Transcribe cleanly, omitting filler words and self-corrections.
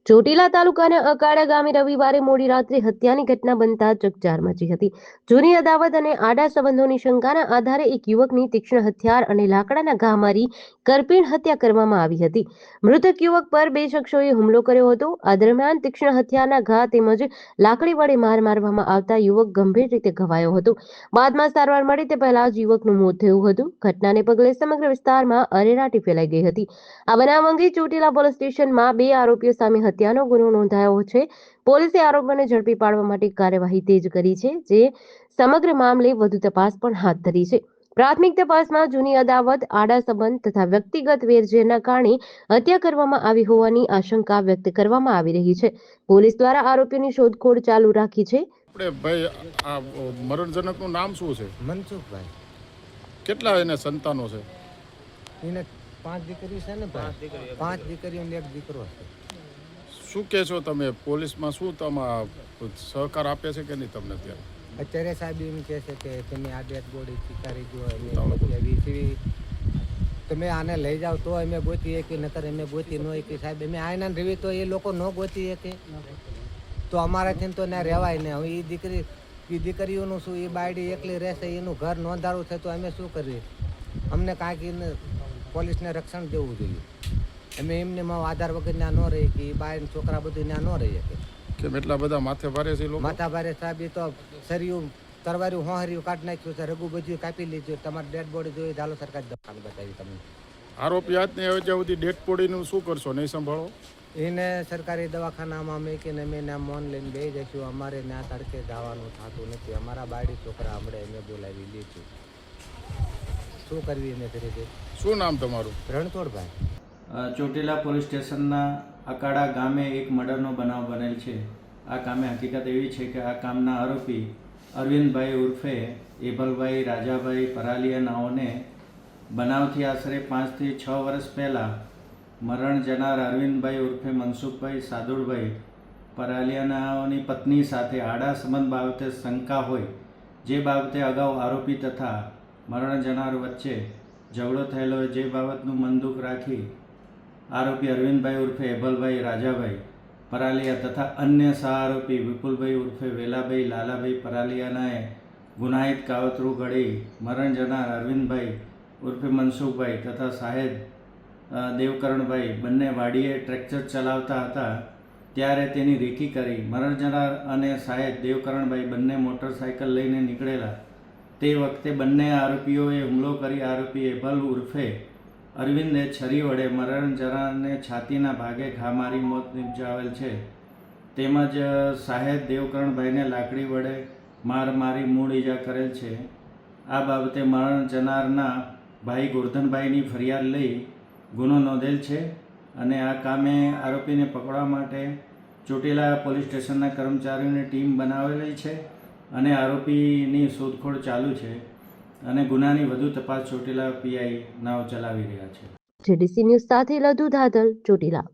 ચોટીલા તાલુકાના અકાડા ગામે રવિવારે મોડી રાત્રે હત્યાની ઘટના બનતા ચકચાર મચી હતી. જૂની અદાવત અને આડા સંબંધોની શંકાના આધારે એક યુવકની તીક્ષ્ણ હથિયાર અને લાકડાના ઘા મારી કરપીણ હત્યા કરવામાં આવી હતી. મૃતક યુવક પર બે શખ્સોએ હુમલો કર્યો હતો. આ દરમિયાન તીક્ષ્ણ હથિયારના ઘા તેમજ લાકડી વડે માર મારવામાં આવતા યુવક ગંભીર રીતે ઘવાયો હતો. બાદમાં સારવાર મળી તે પહેલા જ યુવકનું મોત થયું હતું. ઘટનાને પગલે સમગ્ર વિસ્તારમાં અરેરાટી ફેલાઈ ગઈ હતી. આ બનાવ અંગે ચોટીલા પોલીસ સ્ટેશનમાં બે આરોપીઓ સામે હત્યાનો ગુનો નોંધાયો છે. પોલીસે આરોપીઓને ઝડપી પાડવા માટે કાર્યવાહી તેજ કરી છે, જે સમગ્ર મામલે વધુ તપાસ પણ હાથ ધરી છે. પ્રાથમિક તપાસમાં જૂની અદાવત, આડા સંબંધ તથા વ્યક્તિગત વેરઝેરના કારણે હત્યા કરવામાં આવી હોવાની આશંકા વ્યક્ત કરવામાં આવી રહી છે. પોલીસ દ્વારા આરોપીઓની શોધખોળ ચાલુ રાખી છે. આપણે ભાઈ આ મરણજનકનું નામ શું છે? મનસુખભાઈ. કેટલા એને સંતાનો છે? એને 5 દીકરી છે ને ભાઈ, 5 દીકરીઓ અને 1 દીકરો છે. શું કહેશો તમે? પોલીસમાં શું તમારા સહકાર આપે છે કે નહીં તમને? ત્યારે અત્યારે સાહેબ એમ કહે છે કે તમે આ ડેડ બોડી સ્વીકારી દો, તમે આને લઈ જાઓ તો અમે ગોતી શકીએ, નકર અમે ગોતી ન શકીએ. સાહેબ અમે આના રેવી તો એ લોકો ન ગોતી શકે તો અમારાથી તો ના રહેવાય ને. હવે એ દીકરીઓનું શું, એ બાયડી એકલી રહેશે, એનું ઘર નોંધારું છે તો અમે શું કરીએ? અમને કાંઈક પોલીસને રક્ષણ દેવું જોઈએ. અમે એમને આધાર વગર ના ન રહી કે બાય છોકરા બધું ના ન રહી શકે. કેમ એટલા બધા માથે ભારે છે લોકો? માથા ભારે સાહેબ, એ તો સરિયું તરવાર્યું હોહર્યું કાઢી નાખ્યું છે, રઘુ બધું કાપી લીધું. તમારે ડેડ બોડી જોઈએ ચાલો સરકારી દવાખાને બતાવી તમને. આરોપી આજને હવે જ્યાં સુધી ડેડ બોડીનું શું કરશો? નહીં સંભાળો એને સરકારી દવાખાનામાં મેકીને અમે ના મોન લઈને બે જઈશું. અમારે ના તડકે જવાનું થતું નથી. અમારા બાયડી છોકરા હમણાં અમે બોલાવી લીધું. શું કરવી અમે કરી દે. શું નામ તમારું? રણછોડભાઈ. ચોટીલા પોલીસ સ્ટેશનના અકાડા ગામે એક મર્ડરનો બનાવ બનેલ છે. આ કામે હકીકત એવી છે કે આ કામના આરોપી અરવિંદભાઈ ઉર્ફે એભલભાઈ રાજાભાઈ પરાલિયા નાઓને બનાવથી આશરે 5 થી 6 વર્ષ પહેલાં મરણ જનાર અરવિંદભાઈ ઉર્ફે મનસુખભાઈ સાદુળભાઈ પરાલિયાનાઓની પત્ની સાથે આડા સંબંધ બાબતે શંકા હોય, જે બાબતે અગાઉ આરોપી તથા મરણ જનાર વચ્ચે ઝઘડો થયેલો હોય, જે બાબતનું મનદુખ રાખી આરોપી અરવિંદભાઈ ઉર્ફે એભલભાઈ રાજાભાઈ પરાલિયા તથા અન્ય સહ આરોપી વિપુલભાઈ ઉર્ફે વેલાભાઈ લાલાભાઈ પરાલિયાનાએ ગુનાહિત કાવતરું ઘડી મરણ જનાર અરવિંદભાઈ ઉર્ફે મનસુખભાઈ તથા સાહેબ દેવકરણભાઈ બંને વાડીએ ટ્રેક્ટર ચલાવતા હતા ત્યારે તેની રેકી કરી મરણ જનાર અને સાહેબ દેવકરણભાઈ બંને મોટરસાયકલ લઈને નીકળેલા. તે વખતે બંને આરોપીઓએ હુમલો કરી આરોપી એભલ ઉર્ફે અરવિંદે છરી વડે મરણ જનારને છાતીના ભાગે ઘા મારી મોત નિપજાવેલ છે, તેમજ સાહેબ દેવકરણભાઈને લાકડી વડે માર મારી મૂળ ઈજા કરેલ છે. આ બાબતે મરણ જનારના ભાઈ ગોરધનભાઈની ફરિયાદ લઈ ગુનો નોંધેલ છે અને આ કામે આરોપીને પકડવા માટે ચોટીલા પોલીસ સ્ટેશનના કર્મચારીઓની ટીમ બનાવેલી છે અને આરોપીની શોધખોળ ચાલુ છે અને ગુનાની વધુ તપાસ ચોટીલા પીઆઈ નાઓ ચલાવી રહ્યા છે. જેડીસી ન્યૂઝ સાથે લધુ ધાધલ, ચોટીલા.